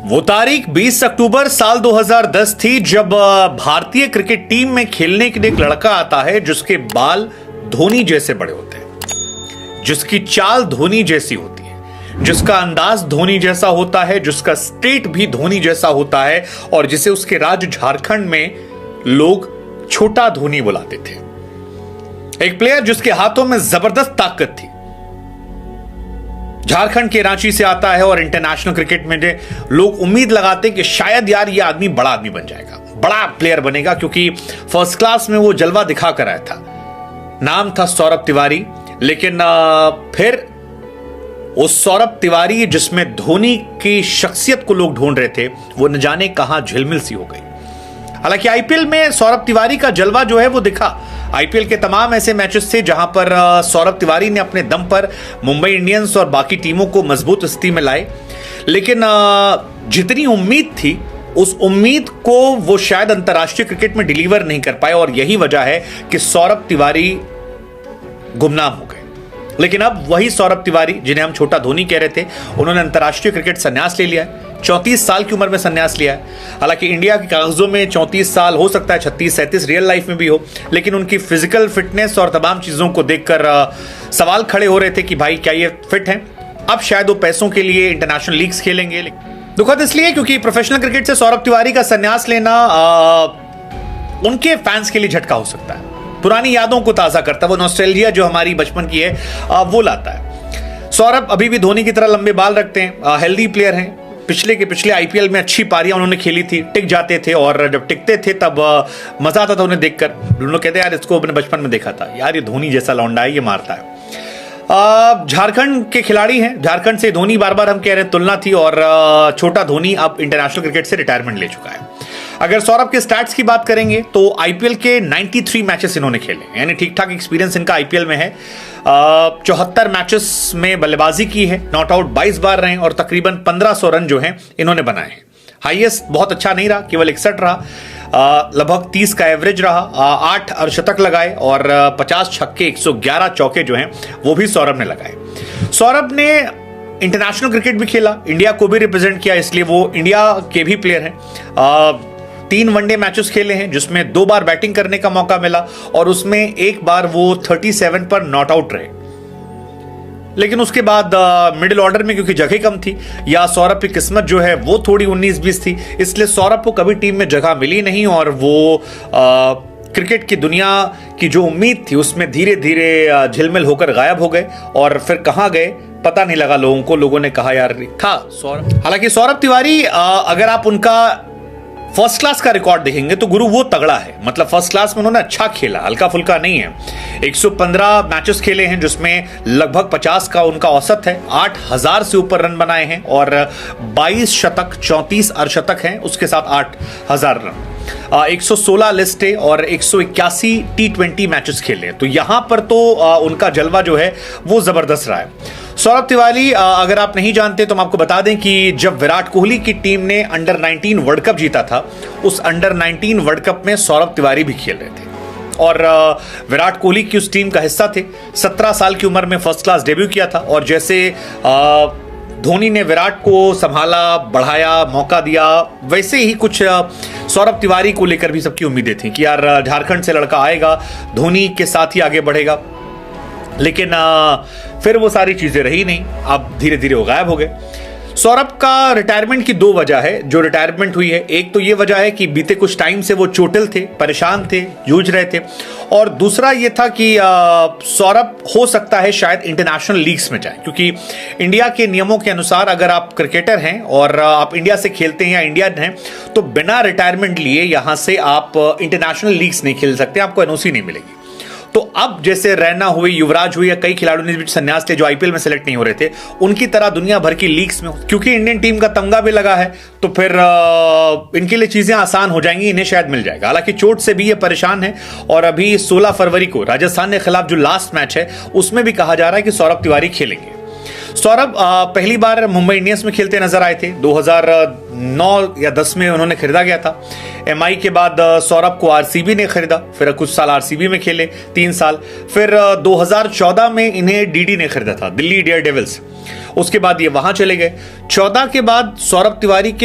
वो तारीख 20 अक्टूबर साल 2010 थी जब भारतीय क्रिकेट टीम में खेलने के लिए एक लड़का आता है जिसके बाल धोनी जैसे बड़े होते हैं, जिसकी चाल धोनी जैसी होती है, जिसका अंदाज धोनी जैसा होता है, जिसका स्टेट भी धोनी जैसा होता है और जिसे उसके राज्य झारखंड में लोग छोटा धोनी बुलाते थे। एक प्लेयर जिसके हाथों में जबरदस्त ताकत थी, झारखंड के रांची से आता है और इंटरनेशनल क्रिकेट में लोग उम्मीद लगाते कि शायद यार ये आदमी बड़ा आदमी बन जाएगा, बड़ा प्लेयर बनेगा, क्योंकि फर्स्ट क्लास में वो जलवा दिखा कर आया था। नाम था सौरभ तिवारी। लेकिन फिर उस सौरभ तिवारी जिसमें धोनी की शख्सियत को लोग ढूंढ रहे थे, वो न जाने कहां झिलमिल सी हो गई। हालांकि आईपीएल में सौरभ तिवारी का जलवा जो है वो दिखा। आईपीएल के तमाम ऐसे मैचेस थे जहां पर सौरभ तिवारी ने अपने दम पर मुंबई इंडियंस और बाकी टीमों को मजबूत स्थिति में लाए। लेकिन जितनी उम्मीद थी उस उम्मीद को वो शायद अंतर्राष्ट्रीय क्रिकेट में डिलीवर नहीं कर पाए और यही वजह है कि सौरभ तिवारी गुमनाम हो गए। लेकिन अब वही सौरभ तिवारी जिन्हें हम छोटा धोनी कह रहे थे, उन्होंने अंतर्राष्ट्रीय क्रिकेट संन्यास ले लिया है। 34 साल की उम्र में संन्यास लिया है। हालांकि इंडिया के कागजों में 34 साल हो सकता है, 36-37 रियल लाइफ में भी हो, लेकिन उनकी फिजिकल फिटनेस और तमाम चीजों को देखकर सवाल खड़े हो रहे थे कि भाई क्या ये फिट हैं। अब शायद वो पैसों के लिए इंटरनेशनल लीग्स खेलेंगे। दुखद इसलिए क्योंकि प्रोफेशनल क्रिकेट से सौरभ तिवारी का संन्यास लेना उनके फैंस के लिए झटका हो सकता है। पुरानी यादों को ताजा करता है, वो नॉस्टैल्जिया जो हमारी बचपन की है वो लाता है। सौरभ अभी भी धोनी की तरह लंबे बाल रखते हैं, हेल्दी प्लेयर हैं। पिछले आईपीएल में अच्छी पारियां उन्होंने खेली थी, टिक जाते थे और जब टिकते थे तब मजा आता था उन्हें देखकर। लोग कहते हैं यार इसको अपने बचपन में देखा था, यार ये धोनी जैसा लौंडा है, ये मारता है। झारखंड के खिलाड़ी हैं, झारखंड से धोनी बार बार हम कह रहे हैं तुलना थी और छोटा धोनी अब इंटरनेशनल क्रिकेट से रिटायरमेंट ले चुका है। अगर सौरभ के स्टैट्स की बात करेंगे तो आईपीएल के 93 मैचेस इन्होंने खेले, यानी ठीक ठाक एक्सपीरियंस इनका आईपीएल में है। 74 मैचेस में बल्लेबाजी की है, नॉट आउट 22 बार रहे और तकरीबन 1500 रन जो हैं इन्होंने बनाए हैं। हाईएस्ट बहुत अच्छा नहीं रहा, केवल 61 रहा। लगभग 30 का एवरेज रहा। 8 अर्धशतक लगाए और 50 छक्के 111 चौके जो हैं वो भी सौरभ ने लगाए। सौरभ ने इंटरनेशनल क्रिकेट भी खेला, इंडिया को भी रिप्रेजेंट किया, इसलिए वो इंडिया के भी प्लेयर हैं। 3 वनडे मैचेस खेले हैं जिसमें 2 बार बैटिंग करने का मौका मिला और उसमें एक बार वो 37 पर नॉट आउट रहे। लेकिन उसके बाद मिडिल ऑर्डर में क्योंकि जगह कम थी या सौरभ की किस्मत जो है वो थोड़ी 19-20 थी, इसलिए सौरभ को कभी टीम में जगह मिली नहीं और वो क्रिकेट की दुनिया की जो उम्मीद थी उसमें धीरे धीरे झिलमिल होकर गायब हो गए और फिर कहां गए पता नहीं लगा लोगों को। लोगों ने कहा यार था सौरभ। हालांकि सौरभ तिवारी अगर आप उनका फर्स्ट क्लास का रिकॉर्ड देखेंगे तो गुरु वो तगड़ा है, मतलब फर्स्ट क्लास में उन्होंने अच्छा खेला, हल्का फुल्का नहीं है। 115 मैचेस खेले हैं जिसमें लगभग 50 का उनका औसत है। 8000 से ऊपर रन बनाए हैं और 22 शतक 34 अर्धशतक हैं, उसके साथ 8000 रन। 116 लिस्टें और 181 T20 मैचेस खेले, तो यहां पर तो उनका जलवा जो है वो जबरदस्त रहा है। सौरभ तिवारी अगर आप नहीं जानते तो हम आपको बता दें कि जब विराट कोहली की टीम ने अंडर 19 वर्ल्ड कप जीता था, उस अंडर 19 वर्ल्ड कप में सौरभ तिवारी भी खेल रहे थे और विराट कोहली की उस टीम का हिस्सा थे। 17 साल की उम्र में फर्स्ट क्लास डेब्यू किया था और जैसे धोनी ने विराट को संभाला, बढ़ाया, मौका दिया, वैसे ही कुछ सौरभ तिवारी को लेकर भी सबकी उम्मीदें थी कि यार झारखंड से लड़का आएगा, धोनी के साथ ही आगे बढ़ेगा। लेकिन फिर वो सारी चीजें रही नहीं, अब धीरे धीरे वो गायब हो गए। सौरभ का रिटायरमेंट की 2 वजह है जो रिटायरमेंट हुई है। एक तो ये वजह है कि बीते कुछ टाइम से वो चोटिल थे, परेशान थे, जूझ रहे थे, और दूसरा ये था कि सौरभ हो सकता है शायद इंटरनेशनल लीग्स में जाए, क्योंकि इंडिया के नियमों के अनुसार अगर आप क्रिकेटर हैं और आप इंडिया से खेलते हैं या इंडियन हैं तो बिना रिटायरमेंट लिए यहां से आप इंटरनेशनल लीग्स नहीं खेल सकते, आपको एनओसी नहीं मिलेगी। तो अब जैसे रैना हुई, युवराज हुई या कई खिलाड़ियों ने भी संन्यास थे जो आईपीएल में सेलेक्ट नहीं हो रहे थे, उनकी तरह दुनिया भर की लीग्स में, क्योंकि इंडियन टीम का तमगा भी लगा है तो फिर इनके लिए चीजें आसान हो जाएंगी, इन्हें शायद मिल जाएगा। हालांकि चोट से भी ये परेशान है और अभी 16 फरवरी को राजस्थान के खिलाफ जो लास्ट मैच है उसमें भी कहा जा रहा है कि सौरभ तिवारी खेलेंगे। सौरभ पहली बार मुंबई इंडियंस में खेलते नजर आए थे, 2009 या 10 में उन्होंने खरीदा गया था। एमआई के बाद सौरभ को आरसीबी ने खरीदा, फिर कुछ साल आरसीबी में खेले 3 साल, फिर 2014 में इन्हें डीडी ने खरीदा था, दिल्ली डेयर डेविल्स। उसके बाद ये वहां चले गए। 14 के बाद सौरभ तिवारी के